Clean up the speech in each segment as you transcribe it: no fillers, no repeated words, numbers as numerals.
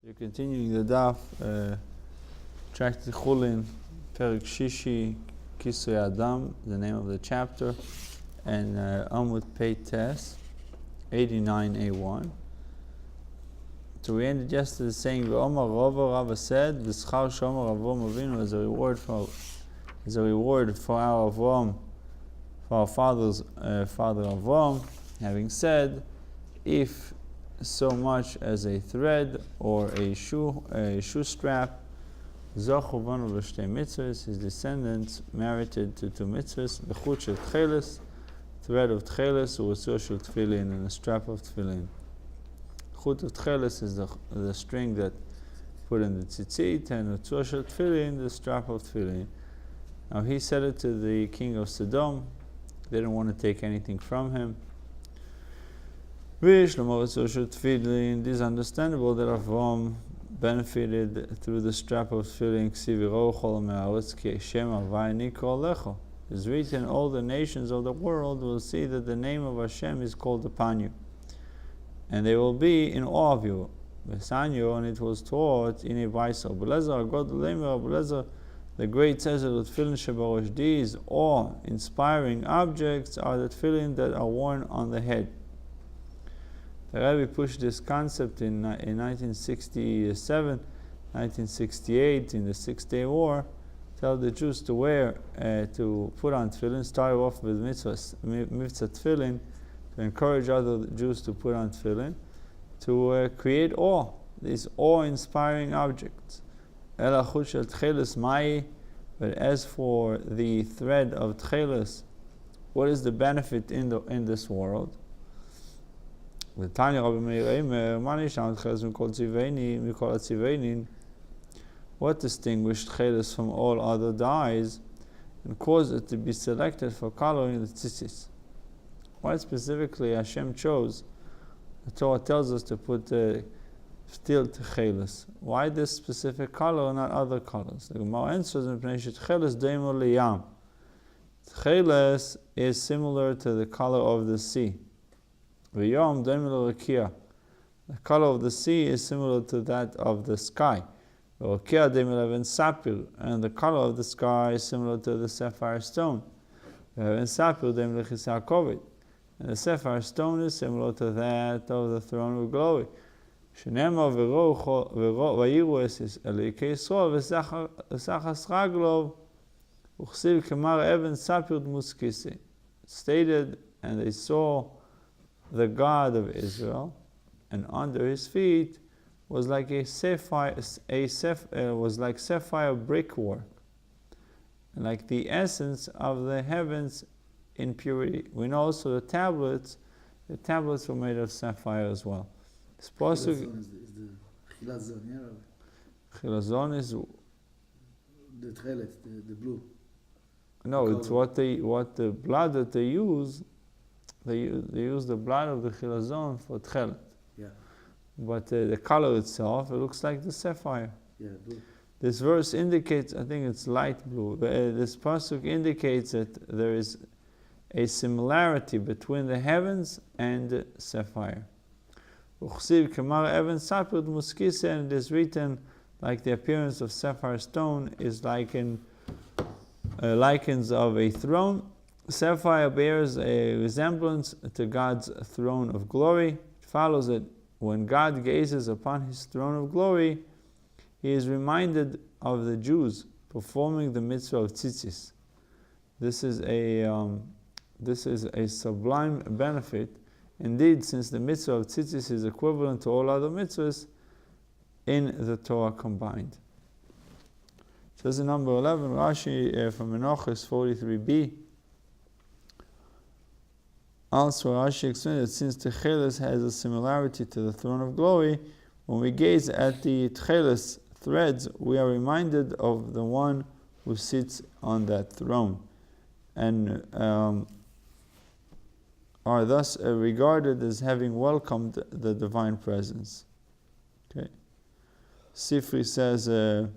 We're continuing the Daf, Tractate Chullin, Perik Shishi, Kisui Adam, the name of the chapter, and Amud Pei Tes, 89a1. So we ended yesterday saying, V'omar Rava said, V'schar Shomer Avrom Avinu as a reward for our Avrom, for our father Avrom, having said, if so much as a thread or a shoe strap, Zochu Banu L'Shtei Mitzvahs, his descendants merited to two mitzvahs, B'chut Shel Tcheles, thread of Tcheles, U'Utzur Shel Tefillin, and a strap of Tefillin. Chut of Tcheles is the string that put in the tzitzit, and U'Utzur Shel Tefillin, the strap of Tefillin. Now he said it to the king of Sodom. They didn't want to take anything from him. It is understandable that Avram benefited through the strap of tefillin. It's written, all the nations of the world will see that the name of Hashem is called upon you, and they will be in awe of you. And it was taught in a Vaisa. The great says that these awe-inspiring objects are the tefillin that are worn on the head. The Rabbi pushed this concept in 1967, 1968, in the 6-Day War, tell the Jews to put on tefillin, started off with mitzvah tefillin, to encourage other Jews to put on tefillin, to create awe, these awe-inspiring objects. But as for the thread of tcheles, what is the benefit in this world? What distinguished tcheles from all other dyes and caused it to be selected for coloring the tzitzis? Why specifically Hashem chose? The Torah tells us to put steel tcheles. Why this specific color and not other colors? The Gemara answers, tcheles is similar to the color of the sea. The color of the sea is similar to that of the sky. And the color of the sky is similar to the sapphire stone. And the sapphire stone is similar to that of the throne of glory. Stated, and they saw the God of Israel, and under his feet was like sapphire brickwork, and like the essence of the heavens in purity. We know also the tablets were made of sapphire as well. Chilazon is the tchelet, the blue. No, it's what the blood that they use. They use the blood of the chilazon for tchelet. Yeah. But the color itself, it looks like the sapphire. Yeah, blue. This verse indicates, I think it's light blue. This pasuk indicates that there is a similarity between the heavens and the sapphire. And it is written like the appearance of sapphire stone is likens of a throne. Sapphire bears a resemblance to God's throne of glory. It follows that when God gazes upon his throne of glory, he is reminded of the Jews performing the mitzvah of tzitzis. This is a sublime benefit. Indeed, since the mitzvah of tzitzis is equivalent to all other mitzvahs in the Torah combined. Says in number 11, Rashi from Menachos 43b. Also, Rashi explained that since the tcheles has a similarity to the throne of glory, when we gaze at the tcheles threads, we are reminded of the one who sits on that throne, and are thus regarded as having welcomed the divine presence. Okay. Sifri says, the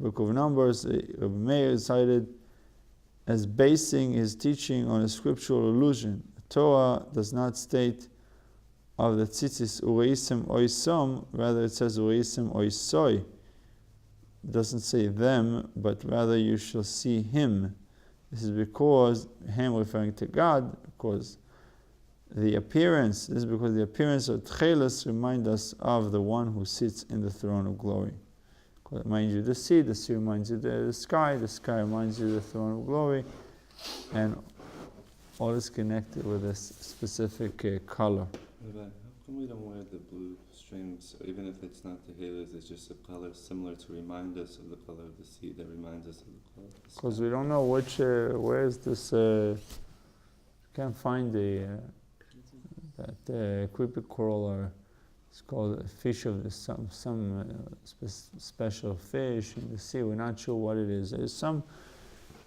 Book of Numbers, Rabbi Meir cited as basing his teaching on a scriptural allusion. The Torah does not state of the tzitzis ureisim oisom, rather it says ureisim oisoi. It doesn't say them, but rather you shall see him. This is because, him referring to God, because the appearance, this is because the appearance of tchelis reminds us of the one who sits in the throne of glory. It reminds you the sea reminds you the sky reminds you the throne of glory, and all is connected with a specific color. How come we don't wear the blue strings, or even if it's not the halos, it's just a color similar to remind us of the color of the sea that reminds us of the color of the sky? Because we don't know where is this, can't find that creepy coral, or it's called a fish of the, some special fish in the sea. We're not sure what it is. There's some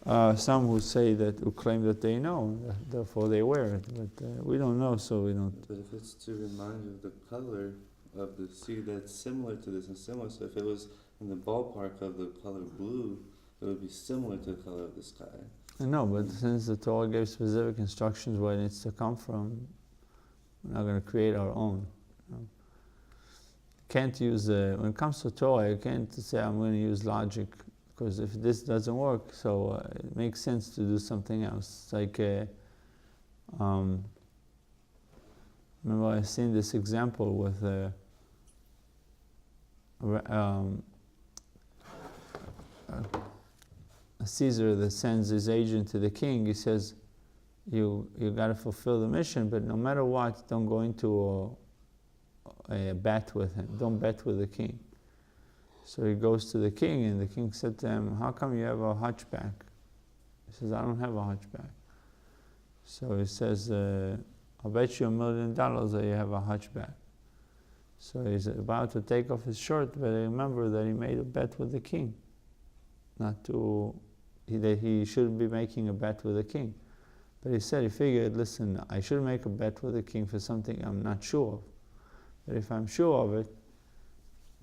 who claim that they know, therefore they wear it, but we don't know, so we don't. But if it's to remind you of the color of the sea that's similar to this and similar, so if it was in the ballpark of the color blue, it would be similar to the color of the sky. No, but since the Torah gave specific instructions where it needs to come from, we're not going to create our own. Can't use when it comes to Torah, you can't say I'm going to use logic, because if this doesn't work, so it makes sense to do something else. It's like remember I've seen this example with a Caesar that sends his agent to the king. He says, you got to fulfill the mission, but no matter what, don't go into a bet with him. Don't bet with the king. So he goes to the king, and the king said to him, how come you have a hunchback? He says, I don't have a hunchback. So he says, I'll bet you $1 million that you have a hunchback. So he's about to take off his shirt, but I remember that he made a bet with the king. That he shouldn't be making a bet with the king. But he figured, listen, I should make a bet with the king for something I'm not sure of. But if I'm sure of it,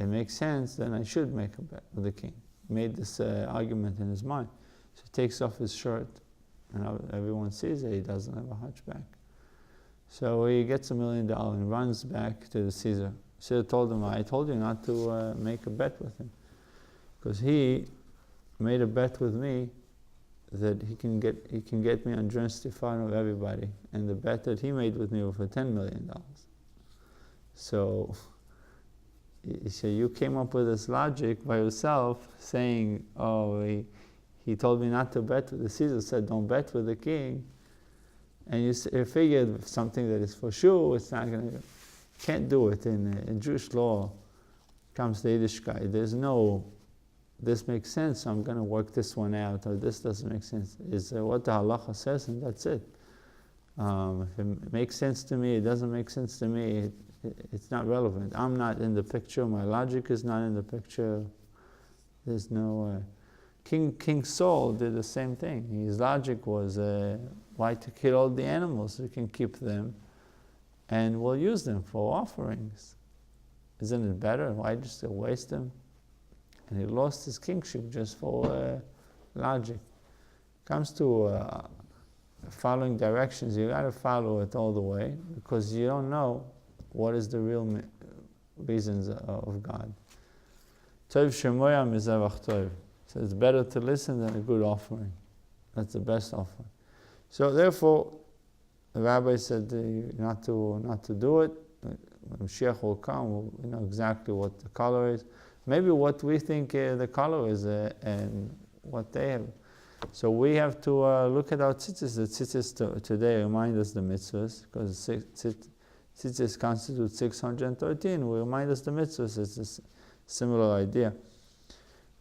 it makes sense, then I should make a bet with the king. He made this argument in his mind. So he takes off his shirt, and everyone sees that he doesn't have a hunchback. So he gets $1 million and runs back to the Caesar. Caesar told him, I told you not to make a bet with him, because he made a bet with me that he can get me undressed in front of everybody, and the bet that he made with me was for $10 million. So he said, you came up with this logic by yourself, saying, oh, he told me not to bet with the Caesar, said don't bet with the king, and you figured something that is for sure, it's not going to, can't do it. In Jewish law, comes the Yiddishkeit, there's no, this makes sense, so I'm going to work this one out, or this doesn't make sense. It's what the halacha says, and that's it. If it makes sense to me, it doesn't make sense to me, it's not relevant. I'm not in the picture, my logic is not in the picture. There's no... King Saul did the same thing. His logic was, why to kill all the animals? We can keep them, and we'll use them for offerings. Isn't it better? Why just waste them? And he lost his kingship just for logic. Comes to following directions, you got to follow it all the way, because you don't know what is the real reasons of God. Tov shemoya mizavach tov. So it's better to listen than a good offering. That's the best offering. So therefore, the rabbi said not to do it. When Mashiach will come, we'll know exactly what the color is. Maybe what we think the color is, and what they have. So we have to look at our tzitzis. The tzitzis today remind us the mitzvahs, because tzitzis constitute 613. We remind us the mitzvahs. It's a similar idea.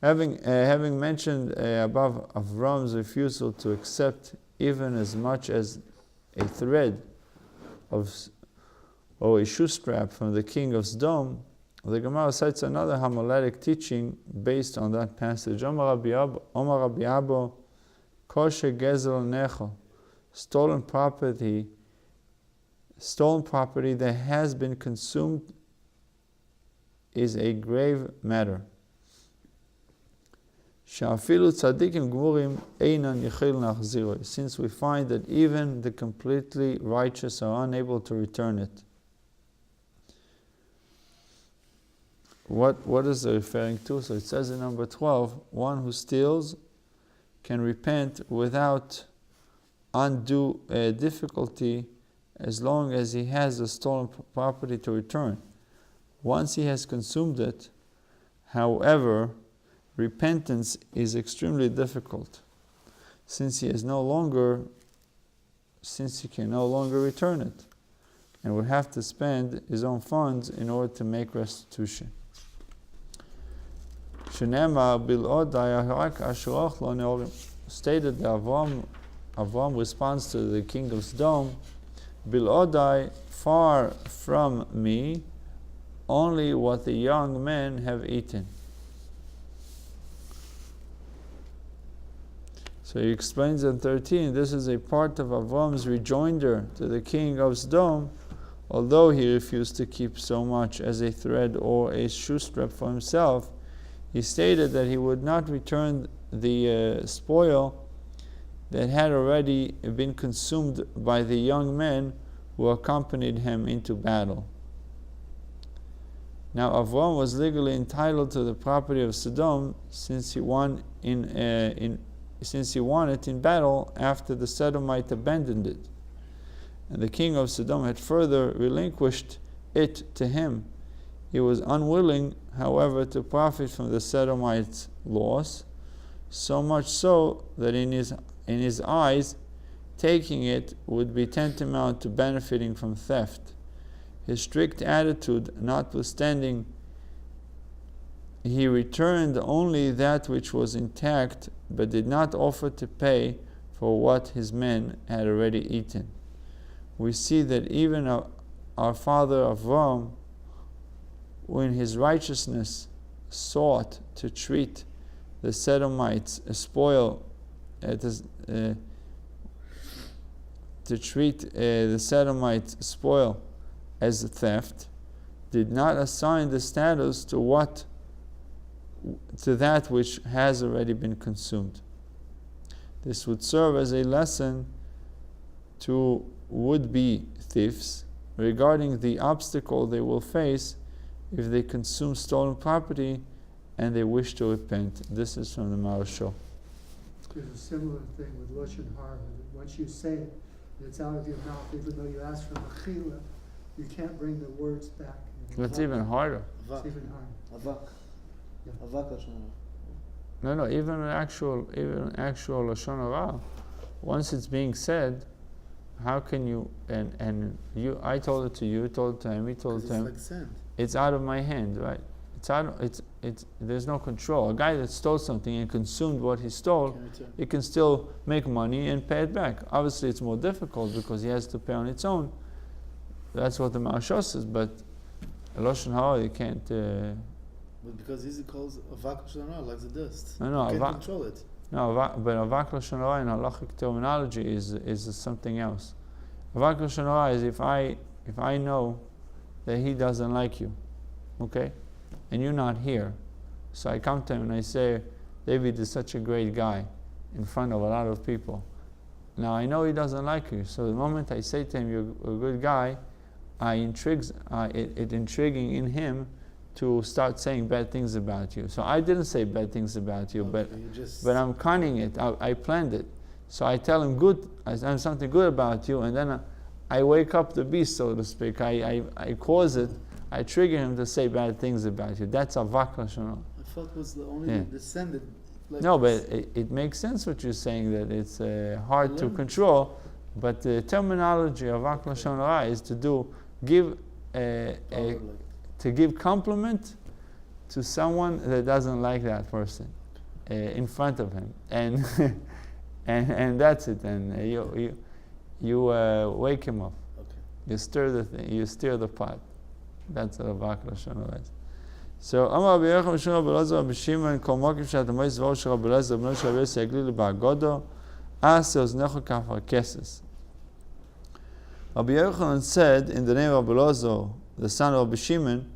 Having mentioned above Avram's refusal to accept even as much as a thread or a shoe strap from the king of Sodom, the Gemara cites another homiletic teaching based on that passage. Omar Rabbi Abba, kosher gezel necho, stolen property that has been consumed is a grave matter. Since we find that even the completely righteous are unable to return it. what is it referring to? So it says in number 12, one who steals can repent without undue difficulty as long as he has the stolen property to return. Once he has consumed it, however, repentance is extremely difficult, since he can no longer return it, and would have to spend his own funds in order to make restitution. Stated that Avram responds to the king of Sodom, Bilodai, far from me, only what the young men have eaten. So he explains in 13, this is a part of Avram's rejoinder to the king of Sodom, although he refused to keep so much as a thread or a shoe strap for himself. He stated that he would not return the spoil that had already been consumed by the young men who accompanied him into battle. Now Avram was legally entitled to the property of Sodom since he won it in battle after the Sodomite abandoned it. And the king of Sodom had further relinquished it to him. He was unwilling, however, to profit from the Sodomite's loss, so much so that in his eyes, taking it would be tantamount to benefiting from theft. His strict attitude notwithstanding, he returned only that which was intact, but did not offer to pay for what his men had already eaten. We see that even our father Avram, when his righteousness sought to treat the Sodomites spoil, the Sodomite spoil as a theft, did not assign the status to that which has already been consumed. This would serve as a lesson to would-be thieves regarding the obstacle they will face if they consume stolen property and they wish to repent. This is from the Marashal. There's a similar thing with Lashon Hara. Once you say it, it's out of your mouth, even though you ask for mechila, you can't bring the words back. It's even harder. It's even harder. Avak. Avak Lashon Hara. No, even actual Lashon Hara, once it's being said, how can you, and you, I told it to you, you told it to him, he told it to him. It's like sand. It's out of my hand, right? There's no control. A guy that stole something and consumed what he stole, he can still make money and pay it back. Obviously, it's more difficult because he has to pay on its own. That's what the Marashal says. But Lashon Hara, you can't. But because he calls Avak Lashon Hara like the dust. No, you can't control it. No, but Avak Lashon Hara in halachic terminology is something else. Avak Lashon Hara is if I know that he doesn't like you, okay, and you're not here, so I come to him and I say, David is such a great guy in front of a lot of people. Now I know he doesn't like you, so the moment I say to him, you're a good guy, it intriguing in him to start saying bad things about you. So I didn't say bad things about you, but I'm cunning it. I planned it. So I tell him something good about you, and then I wake up the beast, so to speak. I cause it. I trigger him to say bad things about you. That's Avak Lashon Hara. I thought it was only descended. Like no, but it makes sense what you're saying, that it's hard to control. But the terminology of Avak Lashon Hara is to give compliment to someone that doesn't like that person in front of him, and and that's it. And you wake him up. Okay. You stir the pot. That's what Avak Lashon Hara is. So Amar Rabbi Yochanan Mishum Rabbi Elazar Rabbi Shimon Kol Mokim Shat Amois Zvor Shel Rabbi Elazar B'nai Shel Rabbi Yossi Aglili Ba'agodo Ase Oznecho Kafar Keses. Rabbi Yochanan said in the name of Rabbi Elazar, the son of Rabbi Shimon,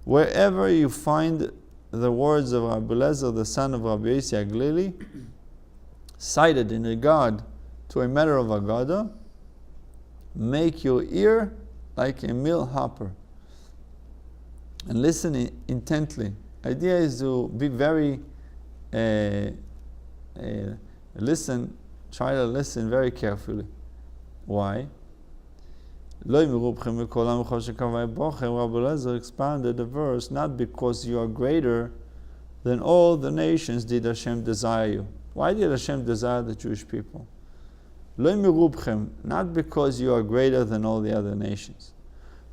wherever you find the words of Rabbi Elazar, the son of Rabbi Yossi Aglili, cited in regard to a matter of Agoda, make your ear like a mill hopper. and listen intently. Idea is to be very listen. Try to listen very carefully. Why? Rabbi Eliezer expanded the verse, not because you are greater than all the nations did Hashem desire you. Why did Hashem desire the Jewish people? Not because you are greater than all the other nations,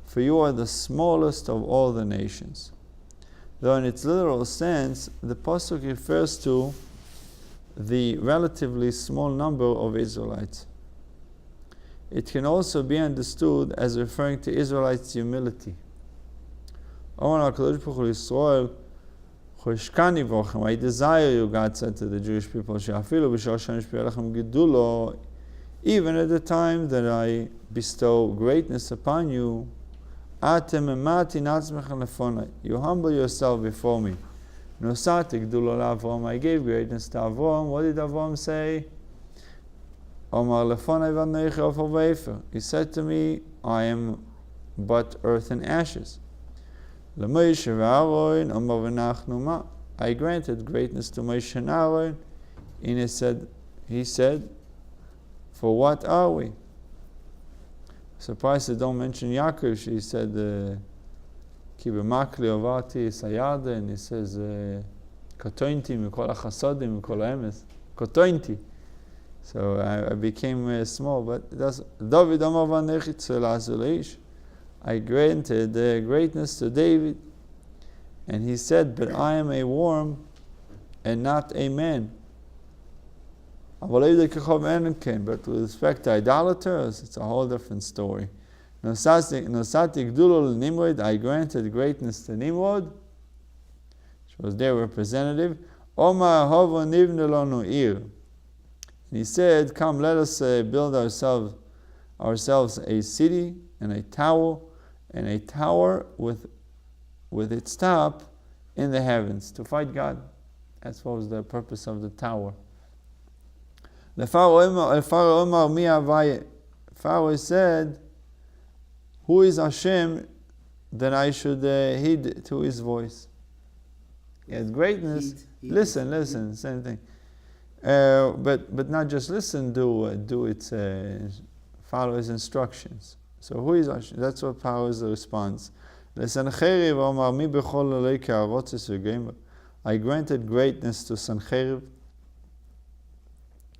for you are the smallest of all the nations. Though in its literal sense, the pasuk refers to the relatively small number of Israelites. It can also be understood as referring to Israelites' humility. I desire you, God said to the Jewish people, even at the time that I bestow greatness upon you, you humble yourself before me. I gave greatness to Avram. What did Avram say? He said to me, I am but earth and ashes. I granted greatness to Moshe and Aaron, and he said, for what are we? Surprised they don't mention Yaakov. She said, Ki b'makli ovarti sayada, and he says, Kotointi mikol hachasodim mikol haemes. Kotointi. So I became small, but that's David Amar v'anechi tzelazu leish. I granted greatness to David, and he said, but I am a worm and not a man. But with respect to idolaters, it's a whole different story. I granted greatness to Nimrod, which was their representative. And he said, come, let us build ourselves a city and a tower with its top in the heavens, to fight God. That's what was the purpose of the tower. The Pharaoh said, who is Hashem that I should heed to his voice? He had greatness. Listen, same thing. But not just listen, do its follow his instructions. So who is Hashem? That's what Pharaoh is the response. I granted greatness to Sancherib.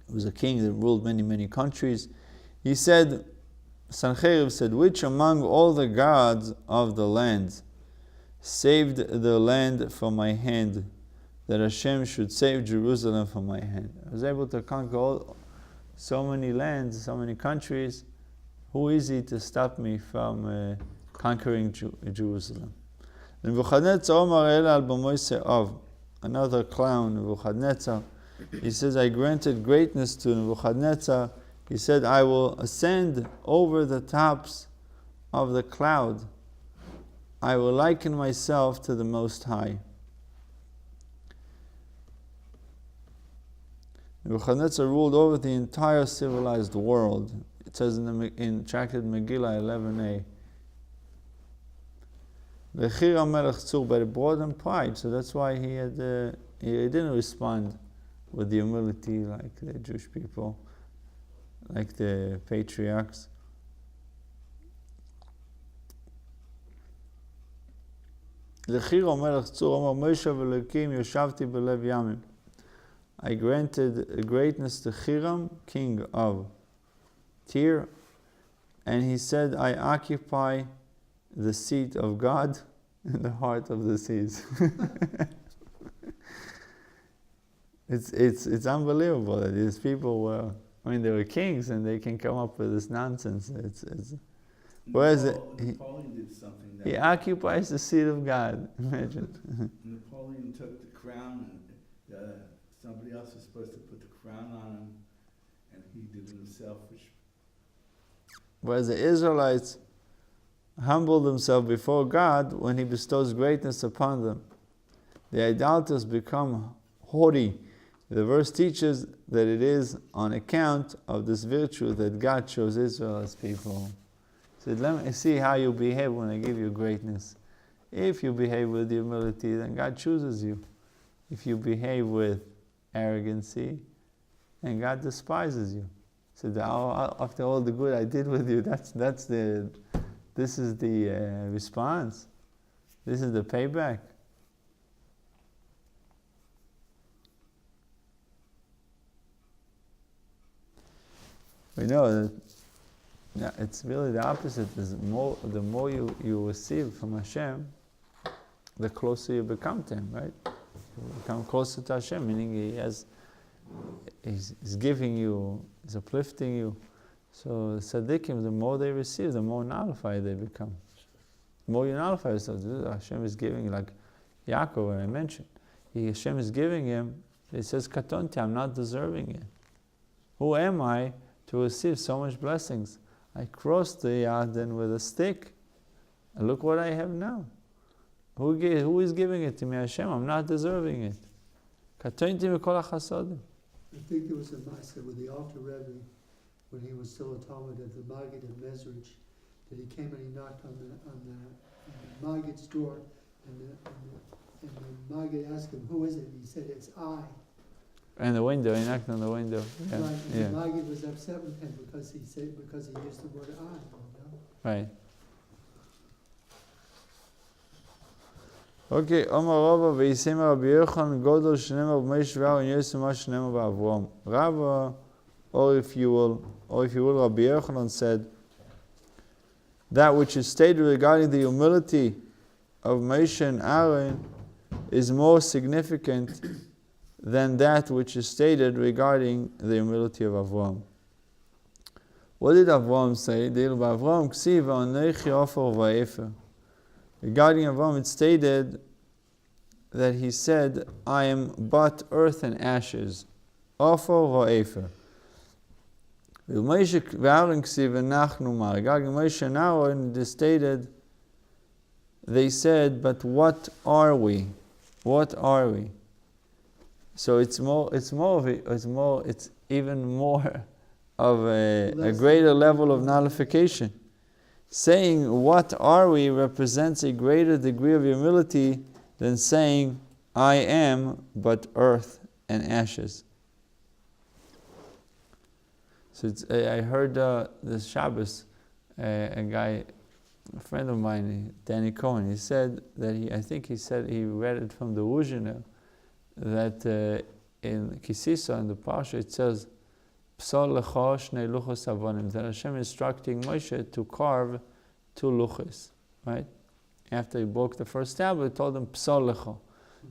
He was a king that ruled many countries. Sancherib said, which among all the gods of the land saved the land from my hand, that Hashem should save Jerusalem from my hand? I was able to conquer so many lands, so many countries. Who is he to stop me from conquering Jerusalem? Another clown, Nebuchadnezzar. He says, I granted greatness to Nebuchadnezzar. He said, I will ascend over the tops of the cloud. I will liken myself to the Most High. Nebuchadnezzar ruled over the entire civilized world. It says in Tractate Megillah 11a. Lechir HaMelech Tzur, but it brought him pride, so that's why he didn't respond with the humility like the Jewish people, like the patriarchs. Lechir HaMelech Tzur, Amar Moshe v'Elokim yoshavti b'lev yamim. I granted greatness to Hiram, king of Tyre, and he said, I occupy the seat of God in the heart of the seas. It's unbelievable that these people were, they were kings and they can come up with this nonsense. Napoleon did something. He occupies the seat of God. Imagine. Napoleon took the crown and somebody else was supposed to put the crown on him, and he did it himself. Whereas the Israelites humble themselves before God when He bestows greatness upon them. The idolaters become haughty. The verse teaches that it is on account of this virtue that God chose Israel as people. He said, let me see how you behave when I give you greatness. If you behave with humility, then God chooses you. If you behave with arrogancy, then God despises you. So after all the good I did with you, this is the response. This is the payback. We know that it's really the opposite. The more you receive from Hashem, the closer you become to Him, right? You become closer to Hashem, meaning He's giving you, He's uplifting you. So the tzaddikim, the more they receive, the more nullified they become. The more you nullify yourself, Hashem is giving, like Yaakov, when I mentioned, Hashem is giving him, he says, Katonti, I'm not deserving it. Who am I to receive so much blessings? I crossed the Yarden with a stick, and look what I have now. Who is giving it to me? Hashem. I'm not deserving it. Katonti mikol hachasodim. I think there was a Maaseh with the Alter Rebbe when he was still a Talmud at the Maggid in Mezrich, that he came and he knocked on the Maggid's door, and the Maggid asked him, "Who is it?" And he said, "It's I." And the window, he knocked on the window. Yeah. Right. And the Maggid was upset with him because he used the word I. Right. Okay, Omar Rava v'yisema Rabbi Yochanan Godol shenema b'meish v'ar and Yosema shenema b'Avrom. Rava, or if you will, Rabbi Yochanan said, that which is stated regarding the humility of Moshe and Aaron is more significant than that which is stated regarding the humility of Avram. What did Avram say? Avram ksiv v'anechi ofer va'efer. Regarding Avram, it stated that he said, I am but earth and ashes. Ofer va'efer. Regarding Moshe and Aaron, it is stated, they said, but what are we? What are we? So it's even more of a greater level of nullification. Saying what are we represents a greater degree of humility than saying I am but earth and ashes. So I heard this Shabbos, a friend of mine, Danny Cohen, he said that he read it from the Uzhiner, that in Kisisa, in the Parsha, it says, Psal lecha shnei luchos avonim, that Hashem is instructing Moshe to carve 2 luchos, right? After he broke the first tablet, he told him, Psal lecha.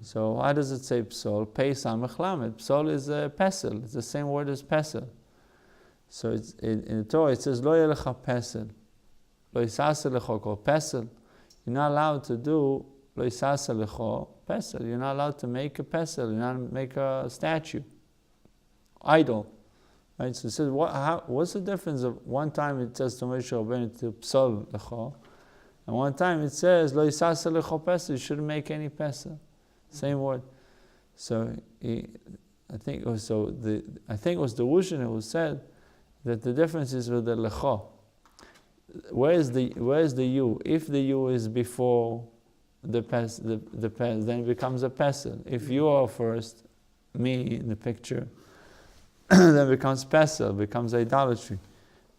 So why does it say Psal? Pei samech lamed. Psal is a pesel. It's the same word as pesel. So in the Torah it says, Lo yelecha pesel. Lo yisasa lecha kol pesel. You're not allowed to do Lo yisasa lecha pesel. You're not allowed to make a pesel. You're not allowed to make a statue. Idol. Right? So it says, what's the difference of one time it says to Moshe Rabbeinu to psal lecha, and one time it says Lo yisasa lecha pesel. You shouldn't make any pesel. Same word. So I think it was the Uzhiner who said that the difference is with the lecha. Where's the you? If the you is before the then it becomes a pesel. If you are first, me in the picture, then it becomes pesel, becomes idolatry.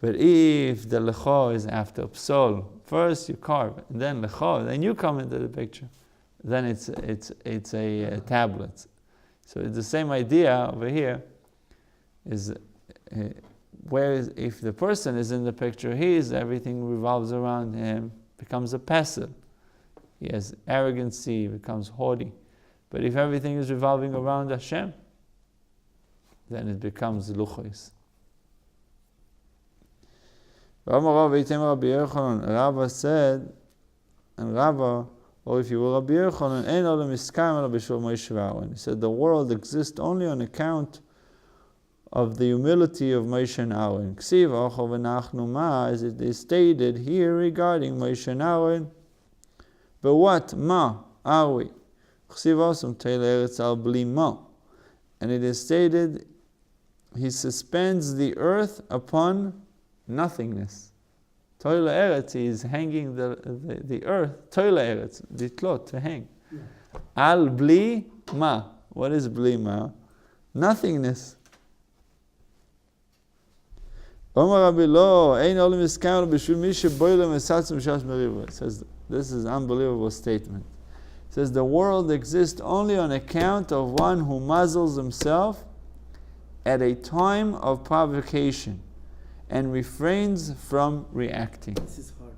But if the lecha is after psal, first you carve, and then lecha, then you come into the picture, then it's a tablet. So it's the same idea over here. Is whereas if the person is in the picture, everything revolves around him, becomes a pesel. He has arrogancy, becomes haughty. But if everything is revolving around Hashem, then it becomes luchos. Rava said, and Rava, or if you will, Rabbi Yochanan, he said the world exists only on account of the humility of Moshe and Aaron. As it is stated here regarding Moshe and Aaron. But what? Ma are we? And it is stated, he suspends the earth upon nothingness. Toile Eretz is hanging the earth. Toile Eretz, ditlot, to hang. Yeah. Al bli ma. What is bli ma? Nothingness. Omar Rabbi Lo, ein olim iskam b'shul mi sheboilem esatzim shash meriva. It says, this is an unbelievable statement. It says, the world exists only on account of one who muzzles himself at a time of provocation and refrains from reacting. This is hard.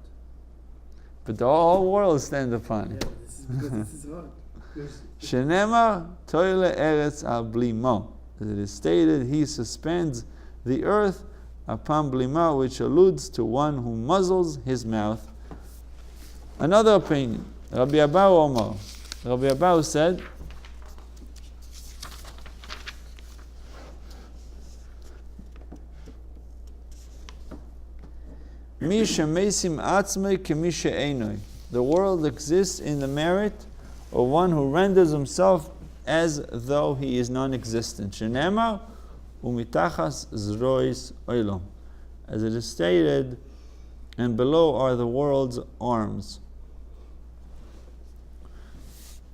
But the whole world stands upon Yeah, it. this is because this is hard. There's, Shenemar toile eretz al blimo. As it is stated, he suspends the earth upon blima, which alludes to one who muzzles his mouth. Another opinion. Rabbi Abahu Omar. Rabbi Abahu said, Mi shemesim atzmei kemi she'enoi. The world exists in the merit of one who renders himself as though he is non-existent. Shenemar umitachas zrois oilom. As it is stated, and below are the world's arms.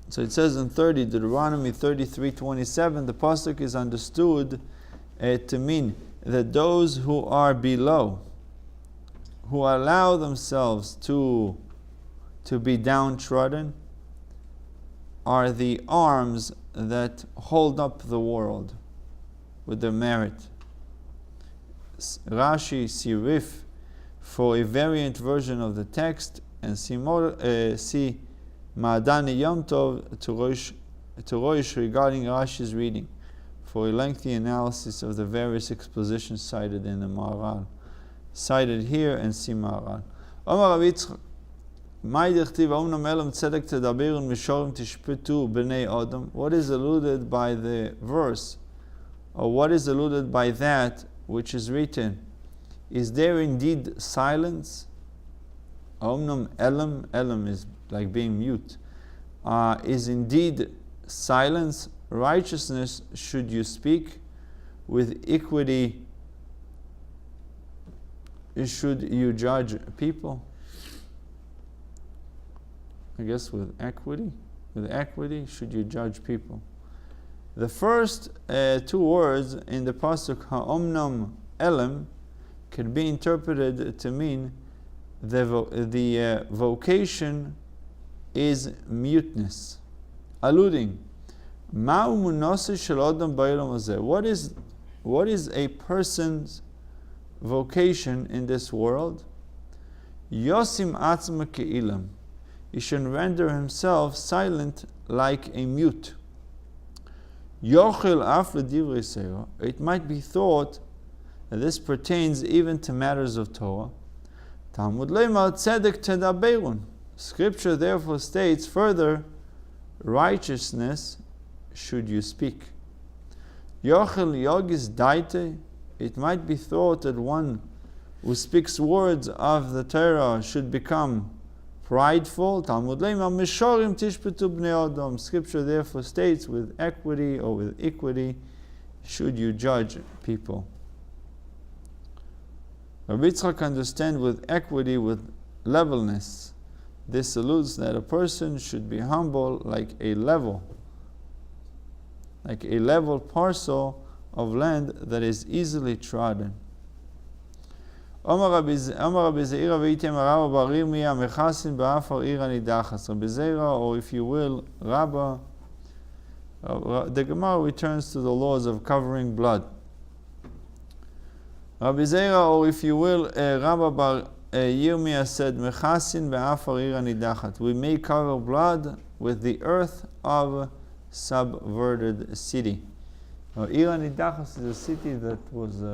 So it says in Deuteronomy 33:27, the pasuk is understood to mean that those who are below, who allow themselves to be downtrodden, are the arms that hold up the world with their merit. Rashi, Sirif, for a variant version of the text, and see Ma'adani Yom Tov to Rosh regarding Rashi's reading, for a lengthy analysis of the various expositions cited in the Maharal. Cited here and see Maharal. Omar Rabbi Yitzchak, what is alluded by the verse, or what is alluded by that which is written? Is there indeed silence? Omnam elam, elam is like being mute. Is indeed silence, righteousness, should you speak with equity? Should you judge people? I guess with equity. With equity, should you judge people? The first two words in the pasuk ha'omnam elam can be interpreted to mean the vocation is muteness, alluding ma'u munaseh shel adam ba'olam hazeh. What is a person's vocation in this world? Yosim atzma ke'ilam. He should render himself silent like a mute. Yochel af l'divrei seira. It might be thought that this pertains even to matters of Torah. Talmud leimar tzedek tedaberun. Scripture therefore states further, righteousness should you speak. Yochel yogis daite. It might be thought that one who speaks words of the Torah should become prideful. Talmud leimar mishorim tishpetu bnei adam. Scripture therefore states, with equity or with equity should you judge people. Rabbi Yitzchak understands with equity, with levelness. This alludes that a person should be humble like a level parcel of land that is easily trodden. Rabbi Zeira, or if you will, Rabba. The Gemara returns to the laws of covering blood. Rabbi Zeira, or if you will, Rabba bar Yirmiyah said, Mechasin be'afar ira nidachat. We may cover blood with the earth of subverted city. Now, Ira Nidachas is a city that was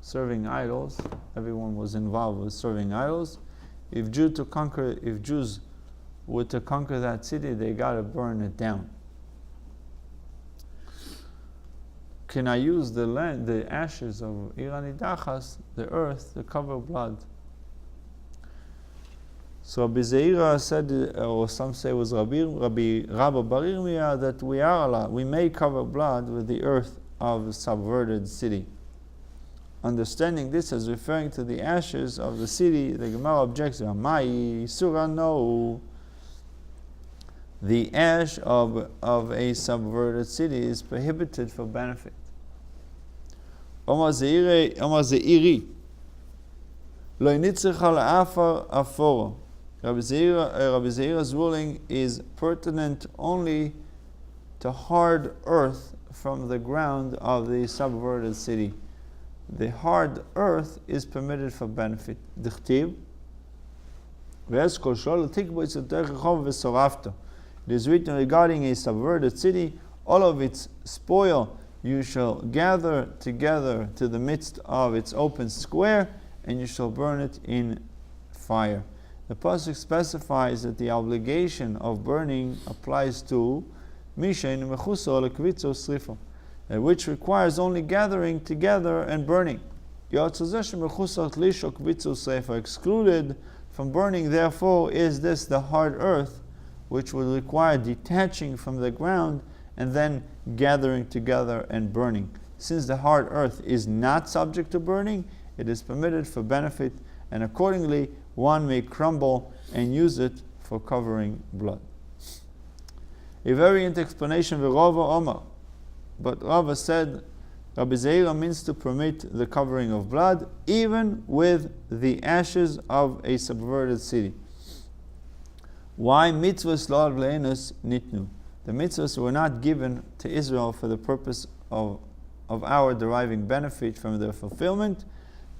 serving idols. Everyone was involved with serving idols. If Jews were to conquer that city, they got to burn it down. Can I use the land, the ashes of Ira Nidachas, the earth, to cover blood? So Rabbi Zeira said, or some say it was Rabbi Bar Yirmiyah, that we are allowed, we may cover blood with the earth of a subverted city. understanding this as referring to the ashes of the city, the Gemara objects, Amai Surah, no. The ash of a subverted city is prohibited for benefit. Omar Zeiri, Lo nitzricha la'afar aforo. Rabbi Zeira's ruling is pertinent only to hard earth from the ground of the subverted city. The hard earth is permitted for benefit. Dichtiv, Ve'ez kol shol tikbo itzotech rechov v'sorafto. It is written regarding a subverted city, all of its spoil you shall gather together to the midst of its open square, and you shall burn it in fire. The pasuk specifies that the obligation of burning applies to mishain mechuso lekvitzo srifa, which requires only gathering together and burning. Excluded from burning, therefore, is this the hard earth, which would require detaching from the ground and then gathering together and burning. Since the hard earth is not subject to burning, it is permitted for benefit, and accordingly one may crumble and use it for covering blood. A variant explanation of Rava Omar, but Rava said Rabbi Zeira means to permit the covering of blood even with the ashes of a subverted city. Why mitzvahs lo le'enus nitnu? The mitzvahs were not given to Israel for the purpose of our deriving benefit from their fulfillment.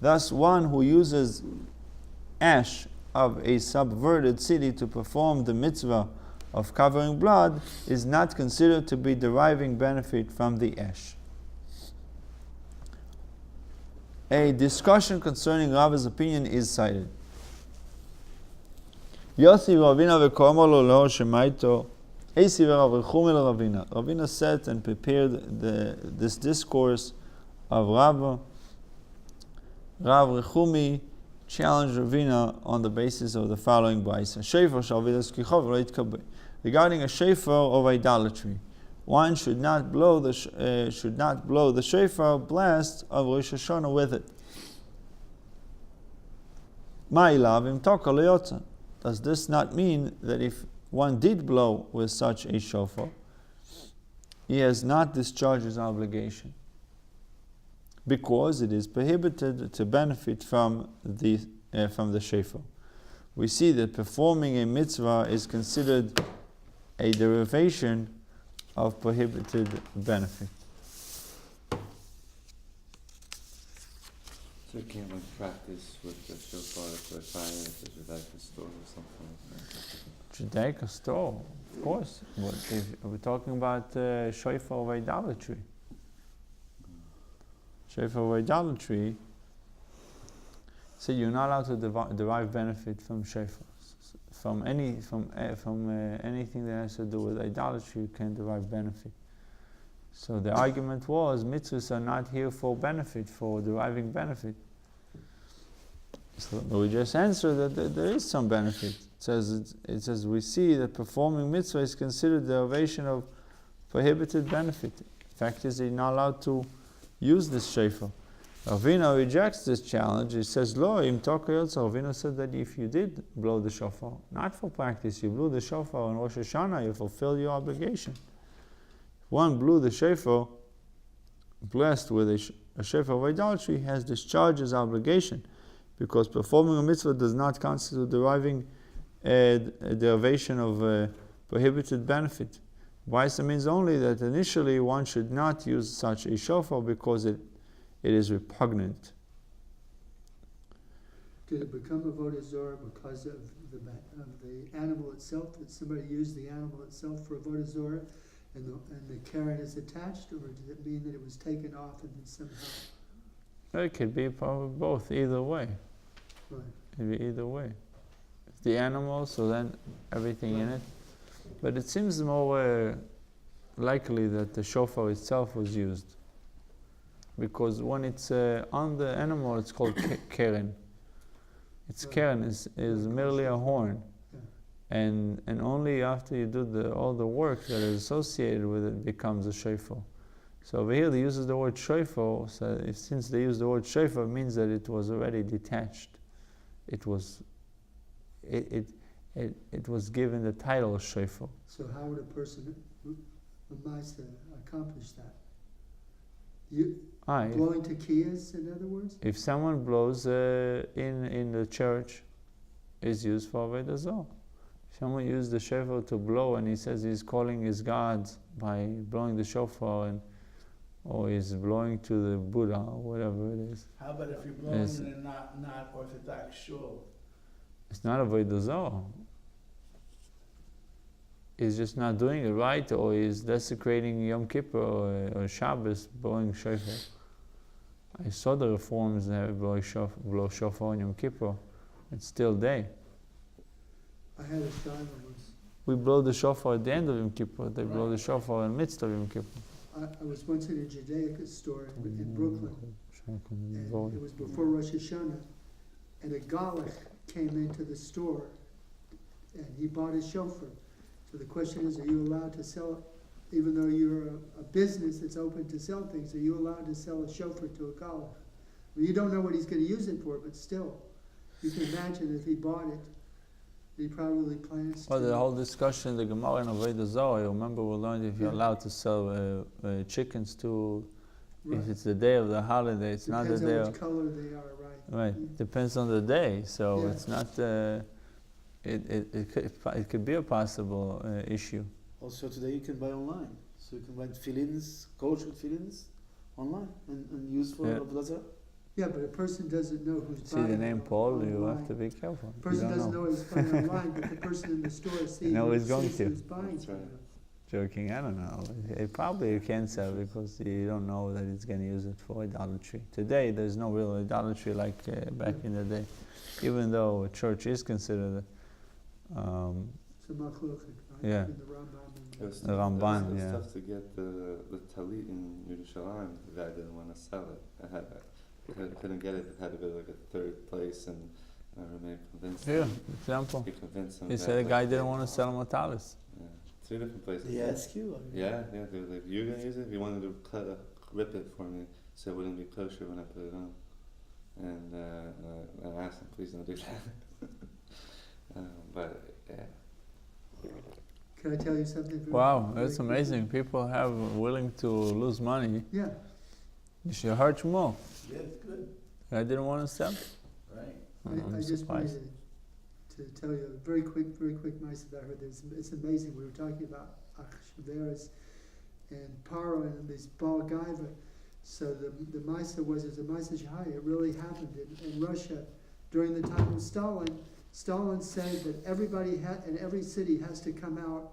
Thus, one who uses ash of a subverted city to perform the mitzvah of covering blood is not considered to be deriving benefit from the ash. A discussion concerning Rava's opinion is cited. Ravina sat and prepared this discourse of Rava. Rav Rechumi challenged Ravina on the basis of the following brayso: regarding a shofar of idolatry, one should not blow the shofar blast of Rosh Hashanah with it. Does this not mean that if one did blow with such a shofar, he has not discharged his obligation, because it is prohibited to benefit from the shofar? We see that performing a mitzvah is considered a derivation of prohibited benefit. So you can't practice with the shofar for fire at the Judaica store or something like that? Judaica store, of course. But if we're talking about shofar of idolatry. Shofar of idolatry, so you're not allowed to derive benefit from shofars. From anything that has to do with idolatry, you can't derive benefit. So the argument was mitzvahs are not here for benefit, for deriving benefit. So we just answered that there is some benefit. It says we see that performing mitzvah is considered derivation of prohibited benefit. The fact is, you're not allowed to use this shofar. Ravina rejects this challenge. He says, "Lo, im tokayotza." Ravina said that if you did blow the shofar, not for practice, you blew the shofar on Rosh Hashanah, you fulfill your obligation. If one blew the shofar, blessed with a shofar of idolatry, has discharged his obligation, because performing a mitzvah does not constitute deriving a derivation of prohibited benefit. Vaisa means only that initially one should not use such a shofar because it is repugnant. Did it become a avodah zarah because of the animal itself? That somebody used the animal itself for avodah zarah, and the carrot is attached, or did it mean that it was taken off and then somehow? It could be probably both. Either way, Right. it could be either way. It's the animal, so then everything in it. But it seems more likely that the shofar itself was used, because when it's on the animal, it's called keren. Its keren is merely a horn, and only after you do all the work that is associated with it becomes a shofar. So over here they uses the word shofar. So since they use the word shofar, it means that it was already detached. It was given the title of shofar. So how would a person, a Maisa, accomplish that? Blowing tekiyas, in other words? If someone blows in the church, is used for Avodah Zarah. If someone used the shofar to blow and he says he's calling his gods by blowing the shofar, or he's blowing to the Buddha or whatever it is. How about if you're blowing in a not orthodox shul? It's not Avodah Zarah. He's just not doing it right, or he's desecrating Yom Kippur or Shabbos blowing shofar. I saw the reforms that blow shofar on Yom Kippur. It's still there. I had a shayla once. We blow the shofar at the end of Yom Kippur. They blow the shofar in the midst of Yom Kippur. I was once in a Judaic store in Brooklyn, and it was before Rosh Hashanah, and a Galach came into the store, and he bought a shofar. So the question is, are you allowed to sell it? Even though you're a business that's open to sell things, are you allowed to sell a shofar to a Galach? Well, you don't know what he's going to use it for, but still, you can imagine if he bought it, he probably plans to. Well, the whole discussion, the Gemara in Avodah Zarah, you remember we learned if you're allowed to sell chickens to, if it's the day of the holiday, it's not the day. Depends on which color they are, right? Right, depends on the day, so it's not, it could be a possible issue. Also today you can buy online. So you can buy tefillins, kosher tefillins online and use for Avodah Zarah. Yeah, but a person doesn't know who's See buying the name Paul, online. you have to be careful. The person doesn't know he's buying online, but the person in the store sees who's buying. That's right. Joking, I don't know. It probably you can't sell because you don't know that it's going to use it for idolatry. Today there's no real idolatry like back in the day, even though a church is considered. It's a machloket, right? Yeah. In the Ramban. It was The Ramban, it was yeah. tough to get the talit in Yerushalayim. The guy didn't want to sell it. Couldn't get it. It had to go to like a third place, and I remained convinced. Here, example. He convinced him. He said the guy didn't want to sell him a talis. Yeah, 3 different places. They ask you? Or Yeah. They were like, "You're gonna use it? If you wanted to rip it for me, so it wouldn't be kosher when I put it on." And I asked him, "Please don't do that." But yeah. Can I tell you something? Wow, that's amazing. People have willing to lose money. Yeah. You should hurt more. Yeah, it's good, I didn't want to sell. right? I'm I just surprised. wanted to tell you a very quick mice that I heard. It's amazing. We were talking about Achshverosh and Paro and this Baal Gaiva. So the Maisa was a Maisa Shahai. It really happened in Russia during the time of Stalin. Stalin said that everybody in every city has to come out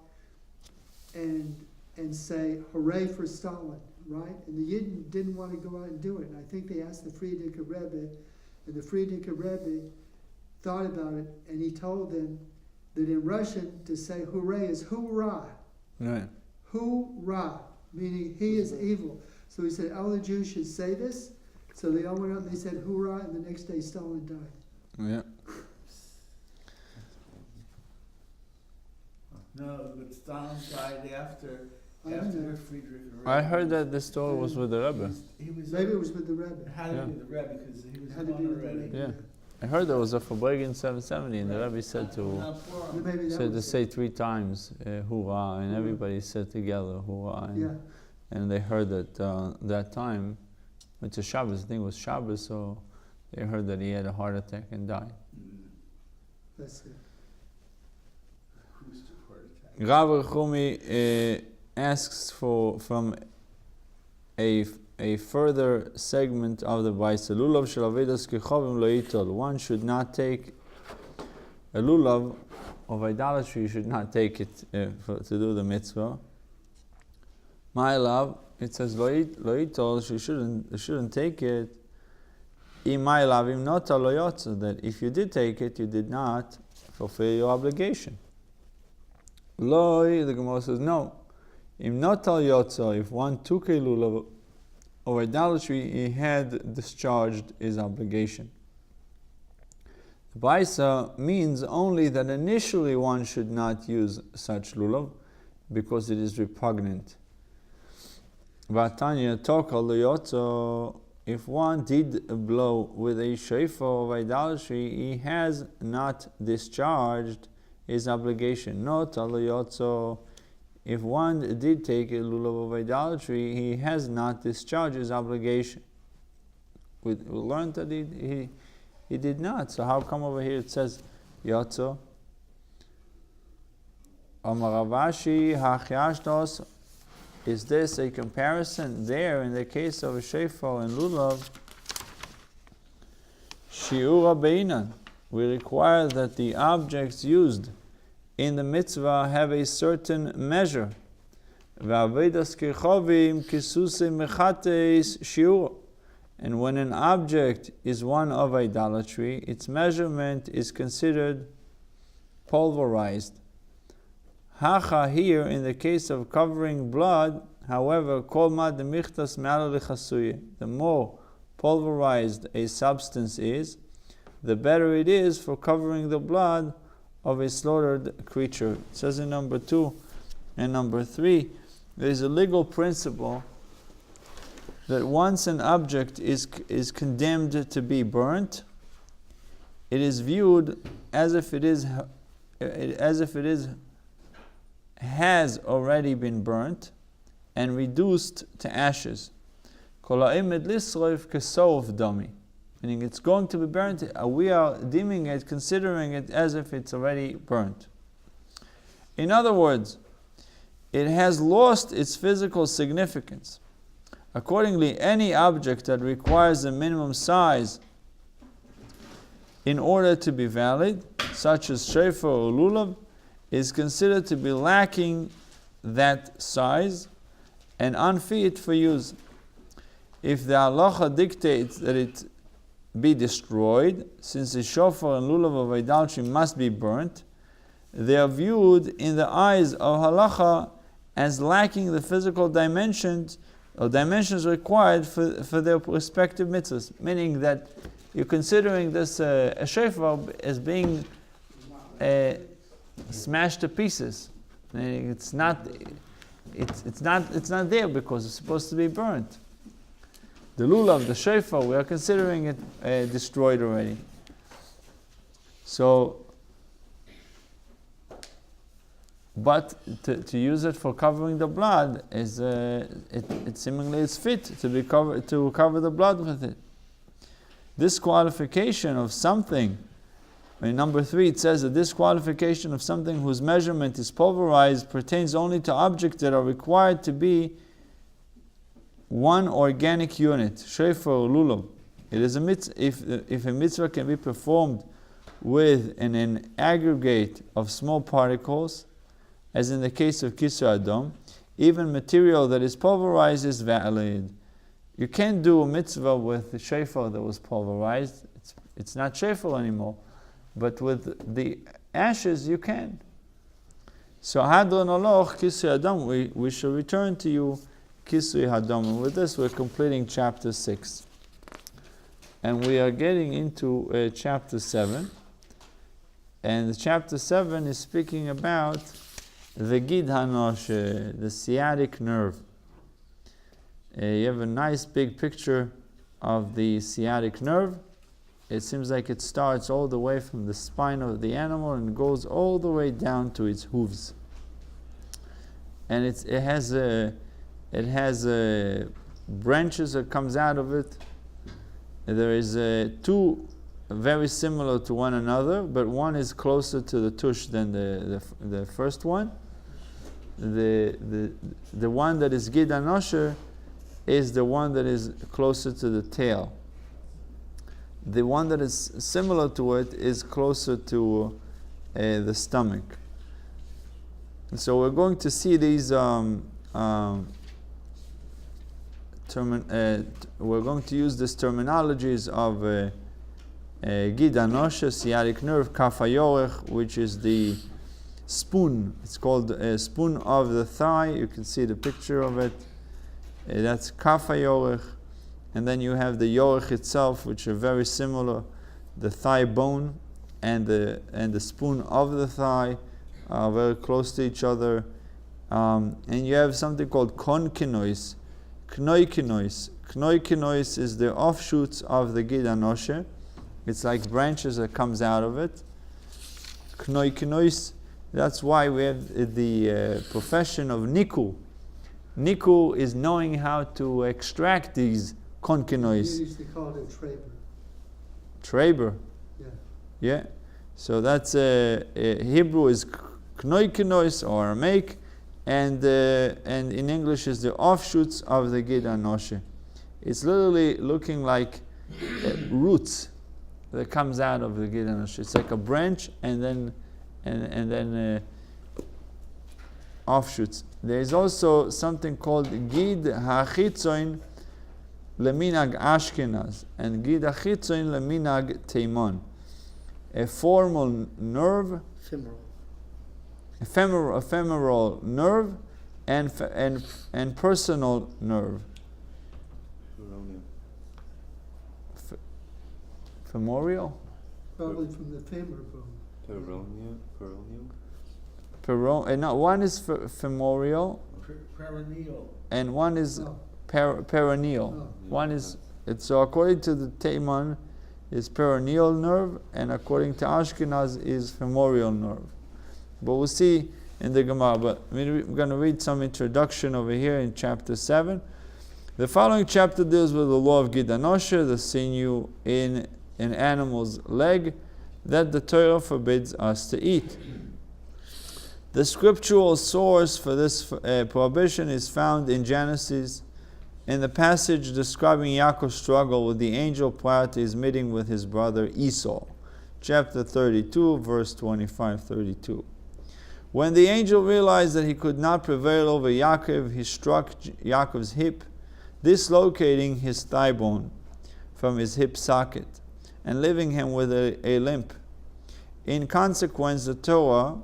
and say hooray for Stalin, right? And the Yidden didn't want to go out and do it. And I think they asked the Frierdiker Rebbe, and the Frierdiker Rebbe thought about it, and he told them that in Russian to say hooray is hoorah. Right. Hoorah, meaning he is evil. So he said all the Jews should say this. So they all went out and they said hoorah, and the next day Stalin died. Yeah. No, but Stalin died after I don't know. Friedrich. I heard that this story was with the Rebbe. He was. Maybe it was with the Rebbe. It had to be the Rebbe because he was It had to gone be with the already. Rebbe. Yeah. I heard there was a Fabregan 770 and the Rebbe said Not for him. Maybe that said to was say it. 3 times hoorah, and everybody said together hoorah. And, Yeah. and they heard that that time, it's a Shabbos, I think it was Shabbos, so they heard that he had a heart attack and died. That's it. Who's the heart attack? Rav Rechumi asks from a further segment of the Baisa. Lulav shel avedas kechavim lo yitol. One should not take a lulav of idolatry. You should not take it to do the mitzvah. My love, it says lo yitol. You shouldn't take it. My love, im nota lo yotza. That if you did take it, you did not fulfill your obligation. Loi, the Gemara says no. Im nota yotza. If one took a lulav of idolatry, he had discharged his obligation. The Baisa means only that initially one should not use such lulav because it is repugnant. Vatanya Tokal Liyotzo, if one did blow with a shofar of idolatry, he has not discharged his obligation. Not Aliyotzo, if one did take a lulav of idolatry, he has not discharged his obligation. We learned that he did not. So how come over here it says Yotzo? Amar Ravashi Hachyashtos. Is this a comparison there in the case of a shofar and lulav? Shiura beinan. We require that the objects used in the mitzvah have a certain measure. V'avedas kechovim kisuse mechateis shiura. And when an object is one of idolatry, its measurement is considered pulverized. Hacha here, in the case of covering blood, however, kol ma demichtas ma'ala lechasuye. The more pulverized a substance is, the better it is for covering the blood of a slaughtered creature. It says in number 2 and number 3, there is a legal principle that once an object is condemned to be burnt, it is viewed as if it has already been burnt and reduced to ashes. Meaning it's going to be burnt. We are deeming it, considering it as if it's already burnt. In other words, it has lost its physical significance. Accordingly, any object that requires a minimum size in order to be valid, such as shofar or lulav, is considered to be lacking that size and unfit for use. If the halacha dictates that it be destroyed, since the shofar and lulav of idolatry must be burnt, they are viewed in the eyes of halacha as lacking the physical dimensions or dimensions required for their respective mitzvahs. Meaning that you're considering this a shofar as being smashed to pieces. It's not there because it's supposed to be burnt. The lulav, the shofar, we are considering it destroyed already. So, but to use it for covering the blood is it seemingly is fit to cover the blood with it. This qualification of something. In number 3, it says that this qualification of something whose measurement is pulverized pertains only to objects that are required to be one organic unit, shofar or lulav. It is a mitzvah, if a mitzvah can be performed with an aggregate of small particles, as in the case of kisur adam, even material that is pulverized is valid. You can't do a mitzvah with the shofar that was pulverized. It's not shofar anymore. But with the ashes, you can. So, Hadron Oloch, Kisui Adam, we shall return to you, Kisui Hadam. And with this, we're completing chapter 6. And we are getting into chapter 7. And chapter 7 is speaking about the Gid Hanoshe, the sciatic nerve. You have a nice big picture of the sciatic nerve. It seems like it starts all the way from the spine of the animal and goes all the way down to its hooves. And it has branches that comes out of it. There is two very similar to one another, but one is closer to the tush than the first one. The one that is Gid Hanoshe is the one that is closer to the tail. The one that is similar to it is closer to the stomach. And so we're going to see these. We're going to use these terminologies of Gid Hanoshe, sciatic nerve, Kaf HaYorech, which is the spoon. It's called a spoon of the thigh. You can see the picture of it. That's Kaf HaYorech. And then you have the yorech itself, which are very similar. The thigh bone and the spoon of the thigh are very close to each other. And you have something called konkinois. Knoi kinois. Knoi kinois is the offshoots of the Gid Anoshe. It's like branches that comes out of it. Knoi kinois. That's why we have the profession of niku. Niku is knowing how to extract these konkinois. Yiddish they call it a traber. Traber. Yeah. Yeah. So that's Hebrew is knoi kinois or Aramaic, and in English is the offshoots of the Gid Anoshe. It's literally looking like roots that comes out of the Gid Anoshe. It's like a branch and then offshoots. There is also something called Gid HaChitzoin Leminag Ashkenaz and Gid HaChitzoin Leminag Teimon. A formal nerve, ephemeral nerve, and personal nerve. Femoral? Probably from the femur bone. No, one is femoral Perineal. and one is Oh. perineal. Oh. One is so according to the Taimon is perineal nerve, and according to Ashkenaz is femoral nerve. But we'll see in the Gemara. But we're going to read some introduction over here in chapter 7. The following chapter deals with the law of Gid Anoshe, the sinew in an animal's leg that the Torah forbids us to eat. The scriptural source for this prohibition is found in Genesis, in the passage describing Yaakov's struggle with the angel prior to his meeting with his brother Esau, chapter 32, verse 25-32. When the angel realized that he could not prevail over Yaakov, he struck Yaakov's hip, dislocating his thigh bone from his hip socket and leaving him with a limp. In consequence, the Torah,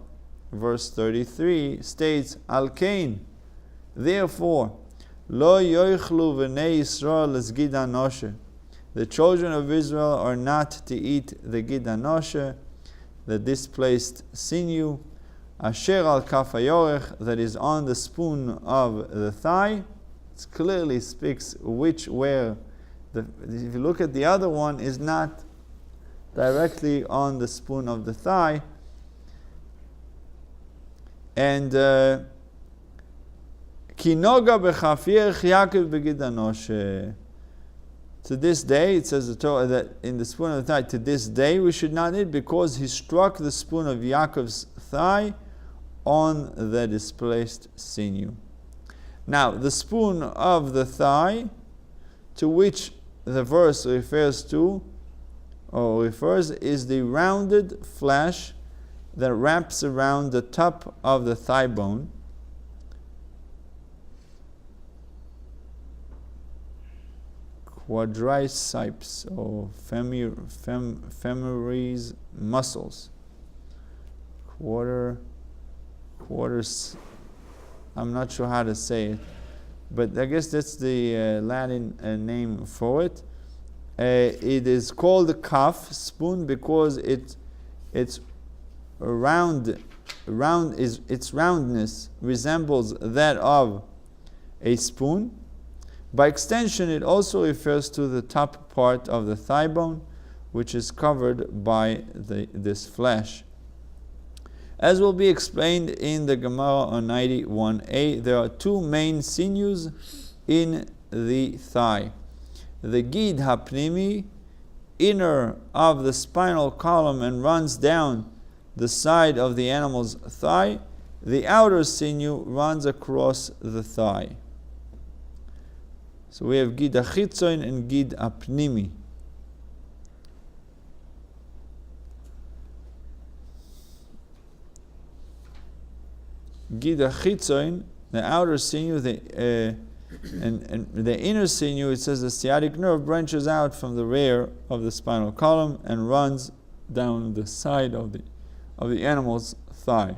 verse 33, states, Al Kain, therefore, Lo yoichlu v'nei Yisrael es Gid Anoshe. The children of Israel are not to eat the Gid Anoshe, the displaced sinew, Asher al kaf hayorech, that is on the spoon of the thigh. It clearly speaks where. If you look at the other one, is not directly on the spoon of the thigh. And Kinoga b'chafirch Yaakov b'Gid Anoshe. To this day, it says the Torah that in the spoon of the thigh, to this day we should not eat because he struck the spoon of Yaakov's thigh on the displaced sinew. Now, the spoon of the thigh, to which the verse refers, is the rounded flesh that wraps around the top of the thigh bone. Quadriceps or femoris muscles. Quarters. I'm not sure how to say it, but I guess that's the Latin name for it. It is called a cuff spoon because its roundness resembles that of a spoon. By extension, it also refers to the top part of the thigh bone, which is covered by this flesh. As will be explained in the Gemara on 91a, there are two main sinews in the thigh. The Gid HaPnimi, inner of the spinal column and runs down the side of the animal's thigh. The outer sinew runs across the thigh. So we have Gid HaChitzoin and Gid HaPnimi. Gid HaChitzoin, the outer sinew, and the inner sinew, it says the sciatic nerve branches out from the rear of the spinal column and runs down the side of the animal's thigh.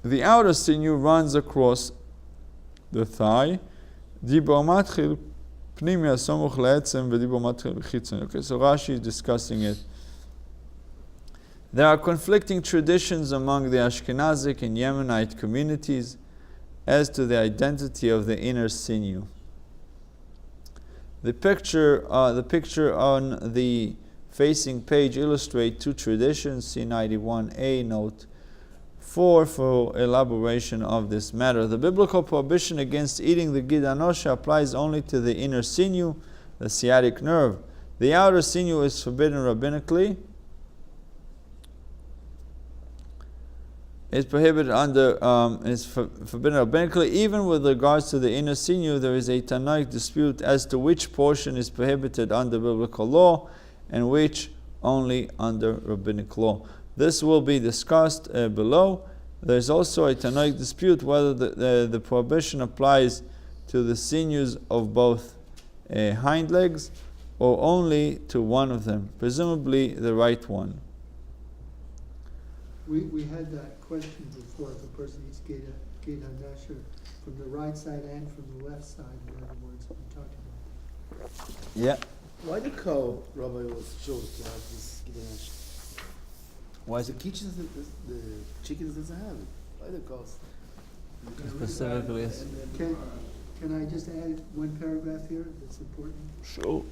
The outer sinew runs across the thigh. Okay, so Rashi is discussing it. There are conflicting traditions among the Ashkenazic and Yemenite communities as to the identity of the inner sinew. The picture on the facing page illustrates two traditions. See 91a, note 4 for elaboration of this matter. The biblical prohibition against eating the gid anosha applies only to the inner sinew, the sciatic nerve. The outer sinew is forbidden rabbinically. Is prohibited forbidden rabbinically. Even with regards to the inner sinew, there is a Tanaic dispute as to which portion is prohibited under biblical law and which only under rabbinic law. This will be discussed below. There is also a Tanaic dispute whether the prohibition applies to the sinews of both hind legs or only to one of them, presumably the right one. We had that question before, if a person eats gid anosha from the right side and from the left side, in other words, we talked about that. Yeah. Why the cow, Rabbi, was chose to have this gid anosha? Why The chickens, the chickens doesn't have it. Why the cows? specifically? Can I just add one paragraph here that's important? Sure.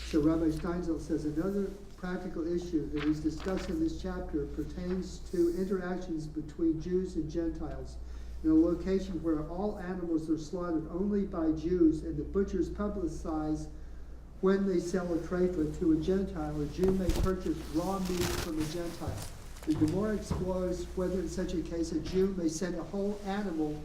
So Rabbi Steinzel says another practical issue that is discussed in this chapter pertains to interactions between Jews and Gentiles. In a location where all animals are slaughtered only by Jews and the butchers publicize when they sell a treifa to a Gentile, a Jew may purchase raw meat from a Gentile. The Gemara explores whether in such a case a Jew may send a whole animal's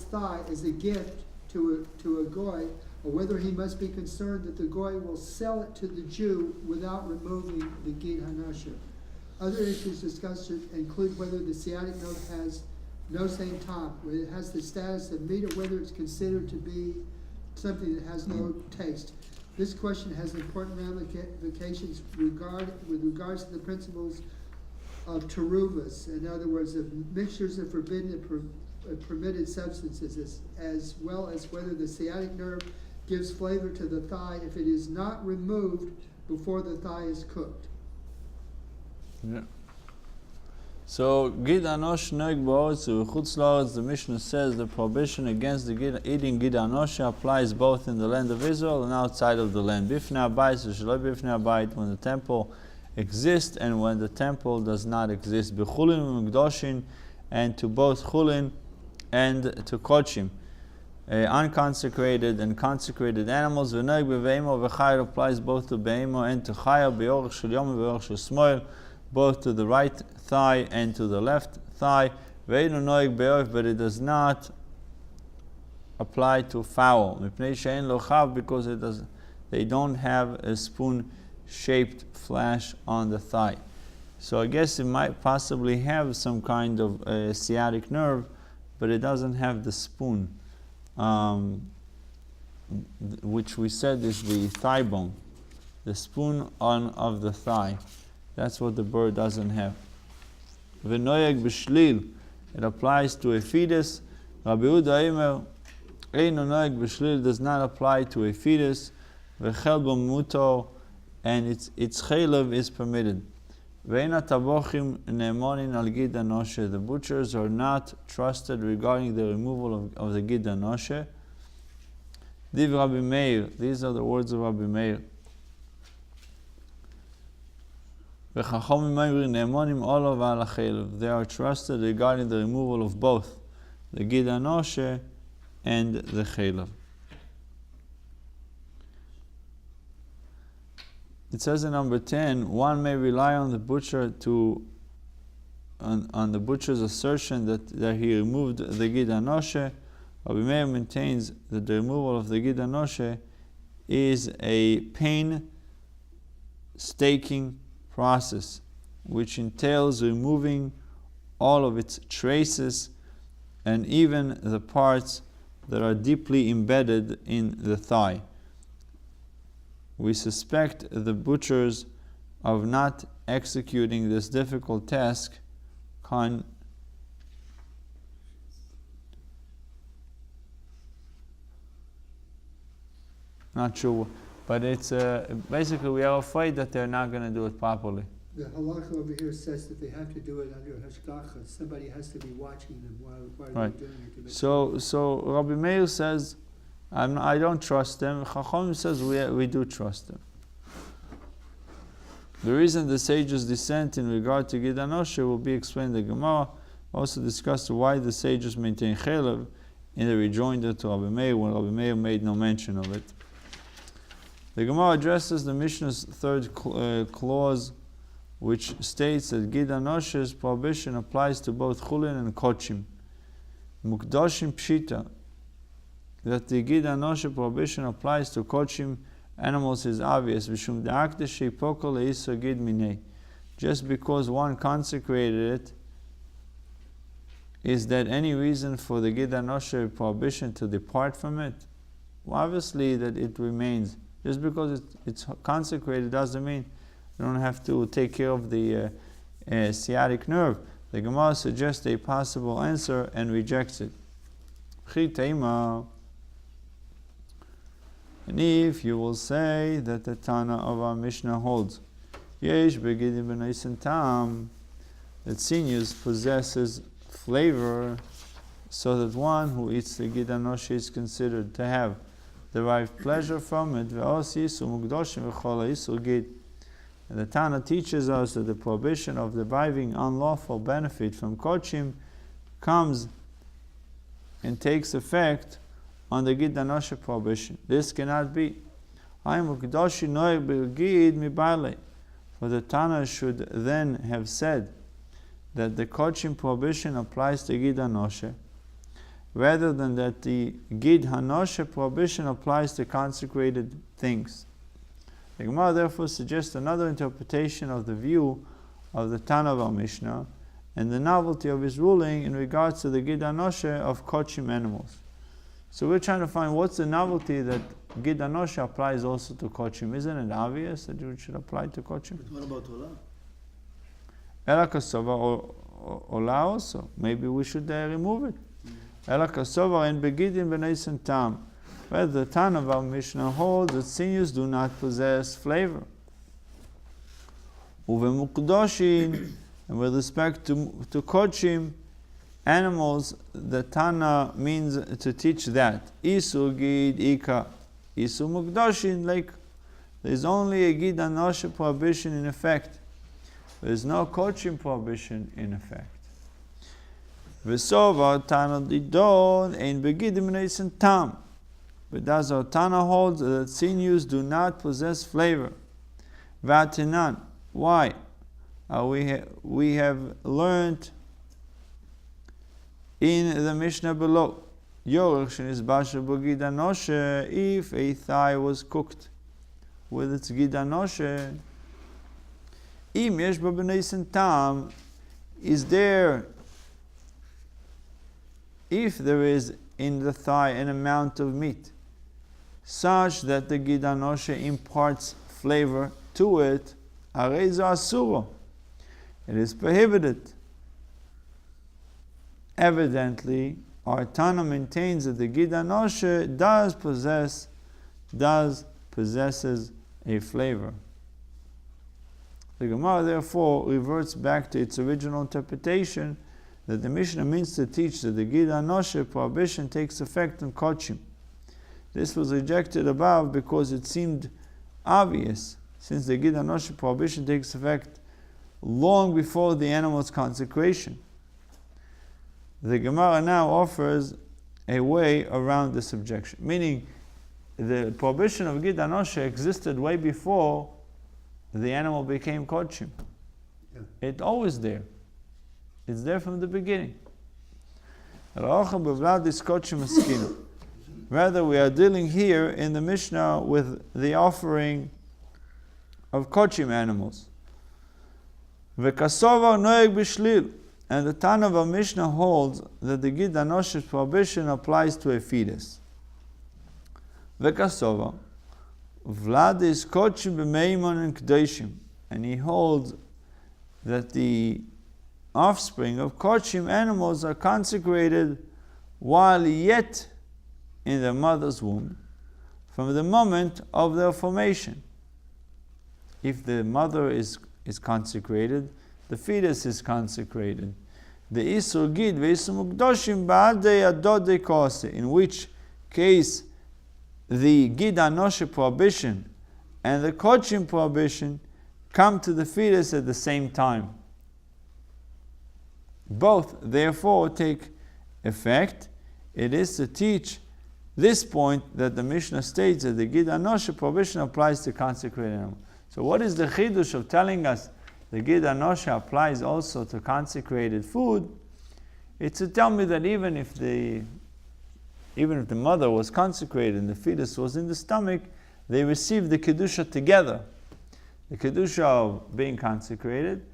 thigh as a gift to a goy, or whether he must be concerned that the goy will sell it to the Jew without removing the gid hanasha. Other issues discussed include whether the sciatic nerve has no same time, whether it has the status of meat, or whether it's considered to be something that has no taste. This question has important ramifications with regards to the principles of teruvas, in other words, of mixtures of forbidden and permitted substances, as well as whether the sciatic nerve gives flavor to the thigh if it is not removed before the thigh is cooked. Yeah. So, gid anosh noig ba'oretz u'chutz la'oretz, the Mishnah says the prohibition against eating gid anosha applies both in the land of Israel and outside of the land. Bifnei habayit v'sheloi bifnei habayit, when the temple exists and when the temple does not exist. B'chulin u'mikdoshin, and to both chulin and to kochim. Unconsecrated and consecrated animals. V'noig b'veimo v'chayil applies both to beimo and to chayil, be'orach shel yom v'orach shel shmoel, both to the right thigh and to the left thigh. Ve'einu noig be'oif, but it does not apply to fowl. Mipnei she'en lo chav, because they don't have a spoon-shaped flesh on the thigh. So I guess it might possibly have some kind of sciatic nerve, but it doesn't have the spoon, which we said is the thigh bone, the spoon of the thigh. That's what the bird doesn't have. V'noyeg b'shlil, it applies to a fetus. Rabbi Yehuda Eimer, eino noyeg b'shlil, does not apply to a fetus. V'chel b'muto, and its chaylev is permitted. Ve'ena tabochim ne'emonin al gid anoshe, the butchers are not trusted regarding the removal of the gid anoshe. Div Rabbi Meir, these are the words of Rabbi Meir. They are trusted regarding the removal of both the gid anoshe and the chaylev. It says in number 10, one may rely on the butcher on the butcher's assertion that he removed the gid anoshe. Rabbi Meir maintains that the removal of the gid anoshe is a painstaking process, which entails removing all of its traces and even the parts that are deeply embedded in the thigh. We suspect the butchers of not executing this difficult task not sure, but it's basically we are afraid that they're not going to do it properly. The halakha over here says that they have to do it under hashgacha. Somebody has to be watching them while Right. they're doing it. To make So Rabbi Meir says, I don't trust them. Chacham says we do trust them. The reason the sages dissent in regard to Gid Anoshe will be explained in the Gemara. Also discussed why the sages maintain chelev in the rejoinder to Rabbi Meir when Rabbi Meir made no mention of it. The Gemara addresses the Mishnah's third clause, which states that Gid Anoshe's prohibition applies to both Chullin and Kochim. Mukdashim Pshita, that the Gid Anoshe prohibition applies to Kochim animals is obvious. Vishum de'akte sheipoko le'iso Gid minei. Just because one consecrated it, is that any reason for the Gid Anoshe prohibition to depart from it? Well, obviously that it remains. Just because it's consecrated doesn't mean you don't have to take care of the sciatic nerve. The Gemara suggests a possible answer and rejects it. And if you will say that the Tana of our Mishnah holds, Yesh begidim b'naisin tam, that sinews possesses flavor, so that one who eats the Gid Anoshe is considered to have derived pleasure from it. And the Tana teaches us that the prohibition of deriving unlawful benefit from Kochim comes and takes effect on the Gid Anoshe prohibition. This cannot be. For the Tana should then have said that the Kochim prohibition applies to Gid Anoshe, rather than that the Gid Hanoshe prohibition applies to consecrated things. The Gemara therefore suggests another interpretation of the view of the Tana of our Mishnah and the novelty of his ruling in regards to the Gid Anoshe of Kochim animals. So we're trying to find what's the novelty that Gid Anoshe applies also to Kochim. Isn't it obvious that it should apply to Kochim? But what about Ola? Ela Kasova Ola also. Maybe we should remove it. Ela Kasova and Begidim B'naisin Tam. Where the Tana of our Mishnah holds that sinews do not possess flavor. Uve Mukdoshin, and with respect to Kochim animals, the Tana means to teach that. Isu Gid Ika, Isu Mukdoshin, like there is only a Gid Anoshe prohibition in effect. There is no Kochim prohibition in effect. V'sova Tana Didon ein Begidim B'naisin Tam. But thus our Tana holds that sinews do not possess flavor. Vatinan. Why? We have learned in the Mishnah below, if a thigh was cooked with its Gid Anoshe, is there, if there is in the thigh an amount of meat such that the Gid Anoshe imparts flavor to it, it is prohibited. Evidently, our Tana maintains that the Gid Anoshe possesses a flavor. The Gemara therefore reverts back to its original interpretation that the Mishnah means to teach that the Gid Anoshe prohibition takes effect on Kochim. This was rejected above because it seemed obvious, since the Gid Anoshe prohibition takes effect long before the animal's consecration. The Gemara now offers a way around this objection, meaning the prohibition of Gid Anoshe existed way before the animal became Kochim. Yeah. It's always there. It's there from the beginning. Rather, we are dealing here in the Mishnah with the offering of Kochim animals. V'kasova noeg b'shlil. And the Tana of our Mishnah holds that the Gid Anoshe's prohibition applies to a fetus. V'kasova. Vlad is Kochim b'meimon and K'doshim. And he holds that the offspring of Kochim animals are consecrated while yet in their mother's womb, from the moment of their formation. If the mother is is consecrated, the fetus is consecrated. The Isur Gid ve'Isur Mukdoshim ba'adei adodei kose, in which case the Gid Anoshe prohibition and the Kochim prohibition come to the fetus at the same time. Both, therefore, take effect. It is to teach this point that the Mishnah states that the Gid Anoshe prohibition applies to consecrated animal. So what is the chidush of telling us the Gid Anoshe applies also to consecrated food? It's to tell me that even if the mother was consecrated and the fetus was in the stomach, they received the kedusha together. The kedusha of being consecrated,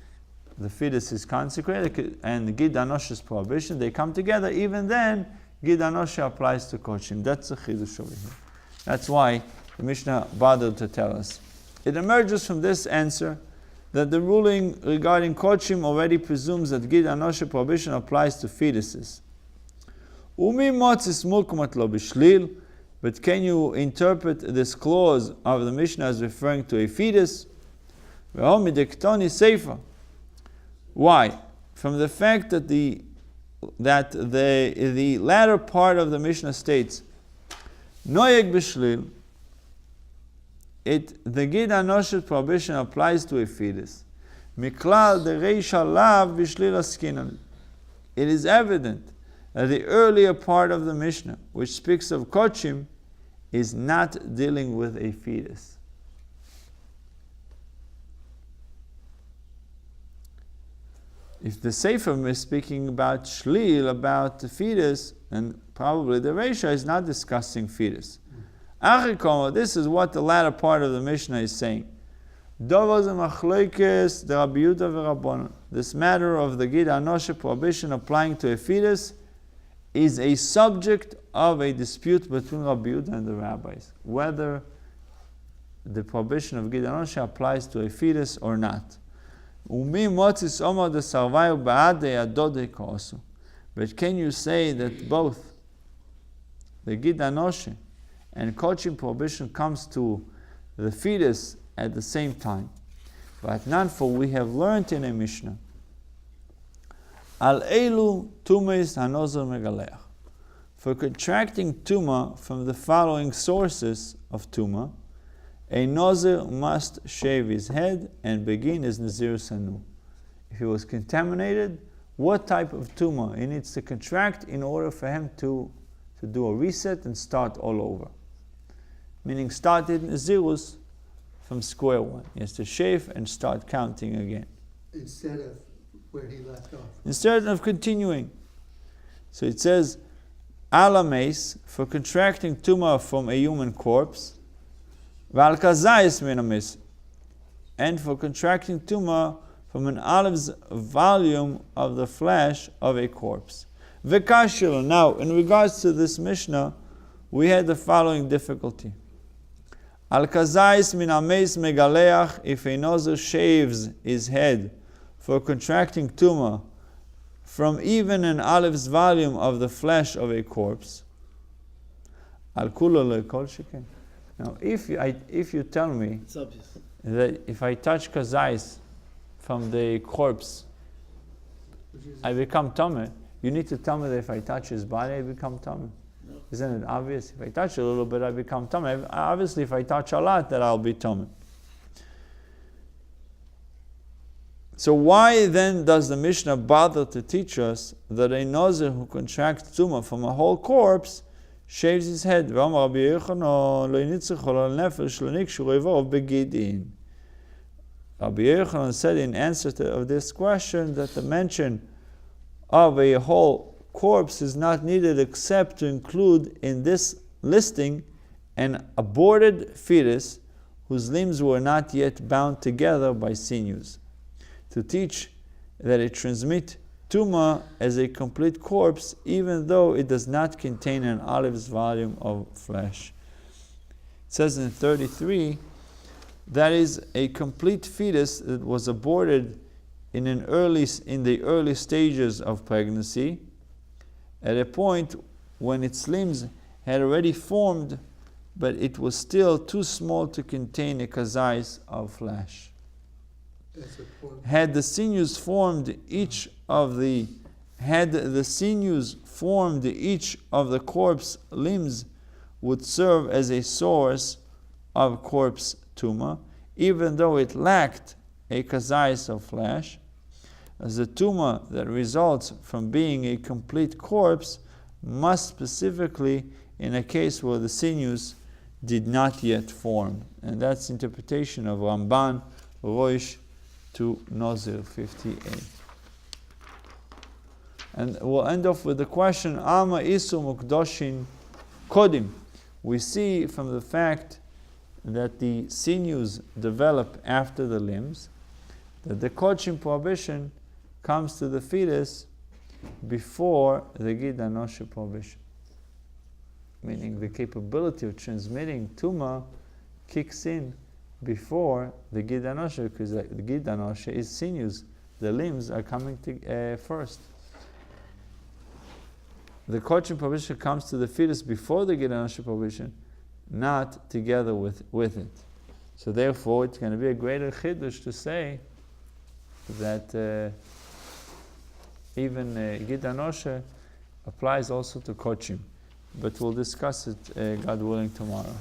the fetus is consecrated, and the Gid Anoshe's prohibition, they come together. Even then, Gid Anoshe applies to kochim. That's the chidush over here. That's why the Mishnah bothered to tell us. It emerges from this answer that the ruling regarding kochim already presumes that Gid Anoshe prohibition applies to fetuses. But can you interpret this clause of the Mishnah as referring to a fetus? Why? From the fact that the latter part of the Mishnah states, Noyeg b'shlil, the Gid Anoshe prohibition applies to a fetus. Miklal de reisha lav b'shlil askinan. It is evident that the earlier part of the Mishnah, which speaks of kochim, is not dealing with a fetus. If the Sefer is speaking about shlil, about the fetus, then probably the Reisha is not discussing fetus. This is what the latter part of the Mishnah is saying. This matter of the Gid Anoshe prohibition applying to a fetus is a subject of a dispute between Rabbi Yehuda and the rabbis, whether the prohibition of Gid Anoshe applies to a fetus or not. But can you say that both the Gid Anoshe and kochim prohibition comes to the fetus at the same time? But not, for we have learned in a Mishnah, Al elu tumes hanozer megaleach. For contracting tuma from the following sources of tuma, a nozer must shave his head and begin his nazir sanu. If he was contaminated, what type of tuma he needs to contract in order for him to do a reset and start all over? Meaning start in nazirus from square one. He has to shave and start counting again. Instead of where he left off. Instead of continuing. So it says, alames, for contracting tumah from a human corpse, val kazayis minamis, and for contracting tumah from an olive's volume of the flesh of a corpse. V'kashil. Now, in regards to this Mishnah, we had the following difficulty. Al kazayis minamis megaleach, if a nozer shaves his head for contracting tumah from even an olive's volume of the flesh of a corpse. Al kula le'kol sheken. Now, if you tell me that if I touch kazais from the corpse, I become tameh, you need to tell me that if I touch his body, I become tameh. No. Isn't it obvious? If I touch a little bit, I become tameh. Obviously, if I touch a lot, then I'll be tameh. So why then does the Mishnah bother to teach us that a nozer who contracts tumah from a whole corpse shaves his head? Rabbi Yochanan said in answer to this question that the mention of a whole corpse is not needed except to include in this listing an aborted fetus whose limbs were not yet bound together by sinews, to teach that it transmits tuma as a complete corpse, even though it does not contain an olive's volume of flesh. It says in 33, that is a complete fetus that was aborted in the early stages of pregnancy, at a point when its limbs had already formed, but it was still too small to contain a kazais of flesh. As a point. Had the sinews formed each of the corpse limbs, would serve as a source of corpse tuma, even though it lacked a kazayis of flesh, as the tuma that results from being a complete corpse must specifically in a case where the sinews did not yet form. And that's the interpretation of Ramban, Rosh to Nozir 58. And we'll end off with the question, Ama isu mukdoshin kodim. We see from the fact that the sinews develop after the limbs, that the kochim prohibition comes to the fetus before the Gid Anoshe prohibition. Meaning the capability of transmitting tuma kicks in before the Gid Anoshe, because the Gid Anoshe is sinews. The limbs are coming to, first. The kochim prohibition comes to the fetus before the Gid Anoshe prohibition, not together with it. So therefore, it's going to be a greater chiddush to say that even Gid Anoshe applies also to kochim. But we'll discuss it, God willing, tomorrow.